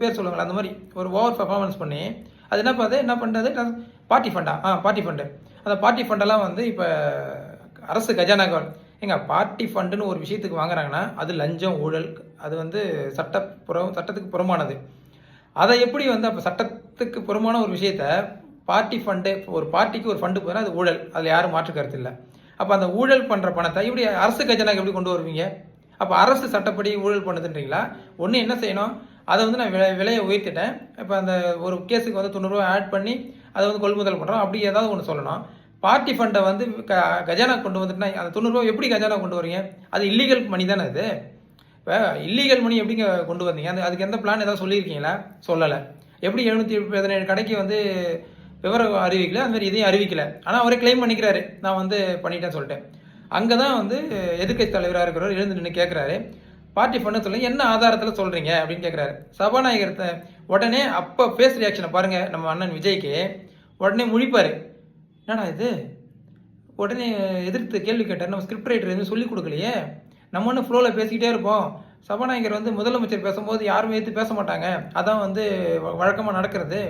பேர் சொல்லுவாங்களா அந்த மாதிரி ஒரு ஓவர் பெர்ஃபார்மன்ஸ் பண்ணி அது என்ன பண்ணுறது பார்ட்டி ஃபண்டா பார்ட்டி ஃபண்டு அந்த பார்ட்டி ஃபண்டெல்லாம் வந்து இப்போ அரசு கஜானாக்கள் பார்ட்டி ஃபண்டுன்னு ஒரு விஷயத்துக்கு வாங்குறாங்கன்னா அது லஞ்சம் ஊழல் அது வந்து சட்டத்துக்கு புறமானது. அதை எப்படி வந்து அப்போ சட்டத்துக்கு புறமான ஒரு விஷயத்த பார்ட்டி ஃபண்டு ஒரு பார்ட்டிக்கு ஒரு ஃபண்டு போனால் அது ஊழல், அதில் யாரும் மாற்று கருத்து இல்லை. அப்போ அந்த ஊழல் பண்ணுற பணத்தை இப்படி அரசு கஜானாக்கு எப்படி கொண்டு வருவீங்க? அப்போ அரசு சட்டப்படி ஊழல் பண்ணுதுன்றீங்களா? ஒன்று என்ன செய்யணும், அதை வந்து நான் விலையை உயர்த்திட்டேன், இப்போ அந்த ஒரு கேஸுக்கு வந்து 90 ரூபா ஆட் பண்ணி அதை வந்து கொள்முதல் பண்ணுறோம், அப்படி ஏதாவது ஒன்று சொல்லணும். பார்ட்டி ஃபண்டை வந்து கஜானா கொண்டு வந்துட்டுனா அந்த 90 ரூபா எப்படி கஜானா கொண்டு வரீங்க? அது இல்லீகல் மணி தானே அது. இப்போ இல்லீகல் மணி எப்படிங்க கொண்டு வந்தீங்க? அதுக்கு எந்த பிளான் ஏதாவது சொல்லியிருக்கீங்களா? சொல்லலை. எப்படி 717 கடைக்கு வந்து விவரம் அறிவிக்கல, அந்த மாதிரி இதையும் அறிவிக்கலை. ஆனால் அவரே கிளைம் பண்ணிக்கிறாரு, நான் வந்து பண்ணிட்டேன்னு சொல்லிட்டேன். அங்கே தான் வந்து எதிர்க்கட்சி தலைவராக இருக்கிறவர் எழுந்து நின்று கேட்குறாரு, பார்ட்டி ஃபண்டு சொல்லுங்க, என்ன ஆதாரத்தில் சொல்கிறீங்க அப்படின்னு கேட்குறாரு. சபாநாயகர்கிட்ட உடனே அப்போ ஃபேஸ் ரியாக்ஷனை பாருங்கள், நம்ம அண்ணன் விஜய்க்கு உடனே முழிப்பார், என்னடா இது உடனே எதிர்த்து கேள்வி கேட்டார். நம்ம ஸ்கிரிப்ட் ரைட்டர் எதுவும் சொல்லிக் கொடுக்கலையே, நம்ம ஒன்று ஃப்ளோவில் பேசிக்கிட்டே இருப்போம். சபாநாயகர் வந்து முதலமைச்சர் பேசும்போது யாருமே எடுத்து பேச மாட்டாங்க, அதான் வந்து வழக்கமாக நடக்கிறது.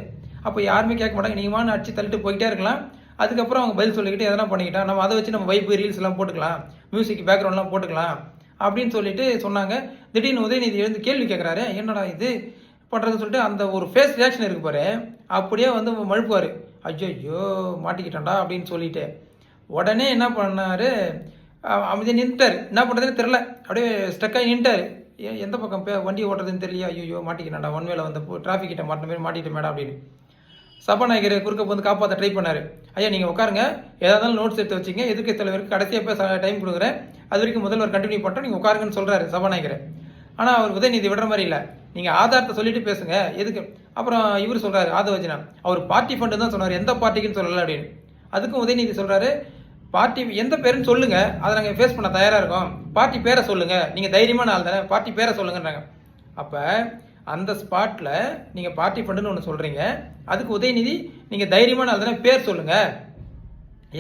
அப்போ யாருமே கேட்க மாட்டாங்க, நீங்கமான அடிச்சு தள்ளிட்டு போய்கிட்டே இருக்கலாம். அதுக்கப்புறம் அவங்க பதில் சொல்லிக்கிட்டு எதனா பண்ணிக்கிட்டா நம்ம அதை வச்சு நம்ம வைப்பு ரீல்ஸ் எல்லாம் போட்டுக்கலாம், மியூசிக் பேக்ரவுண்ட்லாம் போட்டுக்கலாம் அப்படின்னு சொல்லிட்டு சொன்னாங்க. திடீர்னு உதயநிதி எழுந்து கேள்வி கேட்குறாரு, என்னடா இது பண்ணுறதுன்னு சொல்லிட்டு அந்த ஒரு ஃபேஸ் ரியாக்ஷன் இருக்கு பாரு, அப்படியே வந்து மழுப்புவார், ஐயோ மாட்டிக்கிட்டான்டா அப்படின்னு சொல்லிட்டு. உடனே என்ன பண்ணார், அமைதியாக நின்றுட்டார். என்ன பண்ணுறதுன்னு தெரில, அப்படியே ஸ்டக்காகி நின்றுட்டார். எந்த பக்கம் வண்டி ஓட்டுறதுன்னு தெரியலையா, ஐயோ மாட்டிக்கிட்டான்டா, ஒன்வேல வந்து டிராஃபிக் கிட்ட மாட்டின மாதிரி மாட்டிட்டு மேடம் அப்படின்னு. சபாநாயகர் குறுக்க வந்து காப்பாற்ற ட்ரை பண்ணார். ஐயா நீங்கள் உட்காருங்க, ஏதாவது நோட்ஸ் எடுத்து வச்சிங்க, எதிர்க்கட்சி தலைவருக்கு கடைசியாக பேச டைம் கொடுக்குறேன், அது வரைக்கும் முதல்வர் கண்டினியூ பண்ணுறோம், நீங்கள் உட்காருங்கன்னு சொல்கிறாரு சபாநாயகர். ஆனால் அவர் உதயநிதி விடுற மாதிரி இல்லை, நீங்கள் ஆதாரத்தை சொல்லிட்டு பேசுங்க எதுக்கு. அப்புறம் இவர் சொல்கிறாரு ஆதவஜனா, அவர் பார்ட்டி ஃபண்டு தான் சொன்னார், எந்த பார்ட்டிக்குன்னு சொல்லலை அப்படின்னு. அதுக்கும் உதயநிதி சொல்கிறாரு, பார்ட்டி எந்த பேருன்னு சொல்லுங்க, அதை நாங்கள் ஃபேஸ் பண்ண தயாராக இருக்கோம், பார்ட்டி பேரை சொல்லுங்க, நீங்கள் தைரியமான ஆள் தானே, பார்ட்டி பேரை சொல்லுங்கன்றாங்க. அப்போ அந்த ஸ்பாட்டில் நீங்கள் பார்ட்டி ஃபண்டுன்னு ஒன்று சொல்கிறீங்க, அதுக்கு உதயநிதி நீங்கள் தைரியமான ஆள் தானே, பேர் சொல்லுங்க,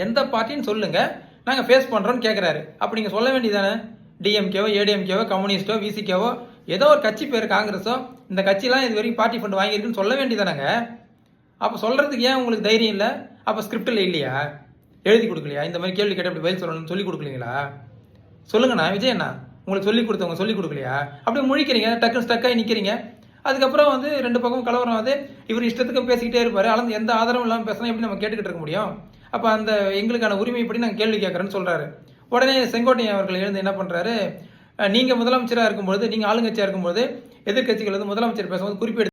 எந்த பார்ட்டின்னு சொல்லுங்க, நாங்கள் ஃபேஸ் பண்ணுறோன்னு கேட்குறாரு. அப்போ நீங்கள் சொல்ல வேண்டியதானே, டிஎம்கேவோ ஏடிஎம்கேவோ கம்யூனிஸ்டோ விசிகேவோ ஏதோ ஒரு கட்சி பேர், காங்கிரஸோ, இந்த கட்சிலாம் இது வரைக்கும் பார்ட்டி ஃபண்டு வாங்கியிருக்குன்னு சொல்ல வேண்டியதானங்க. அப்போ சொல்கிறதுக்கு ஏன் உங்களுக்கு தைரியம் இல்லை? அப்போ ஸ்கிரிப்டில் இல்லையா, எழுதி கொடுக்கலையா, இந்த மாதிரி கேள்வி கேட்ட அப்படி பதில் சொல்லணும்னு சொல்லி கொடுக்கலீங்களா? சொல்லுங்கண்ணா விஜயண்ணா, உங்களுக்கு சொல்லி கொடுத்தவங்க சொல்லி கொடுக்கலையா? அப்படியே முழிக்கிறீங்க, டக்குன்னு ஸ்டக்காகி நிற்கிறீங்க. அதுக்கப்புறம் வந்து ரெண்டு பக்கம் கலவரம் வந்து இவர் இஷ்டத்துக்கு பேசிக்கிட்டே இருப்பார், அளந்து எந்த ஆதரவும் இல்லாமல் பேசினா எப்படி நம்ம கேட்டுக்கிட்டு இருக்க முடியும்? அப்போ அந்த எங்களுக்கான உரிமை இப்படி நாங்கள் கேள்வி கேட்குறேன்னு சொல்கிறாரு. உடனே செங்கோட்டையன் அவர்கள் எழுந்து என்ன பண்ணுறாரு, நீங்கள் முதலமைச்சராக இருக்கும்போது, நீங்கள் ஆளுங்கட்சியாக இருக்கும்போது எதிர்கட்சிகள் வந்து முதலமைச்சர் பேசும்போது குறிப்பிட்டு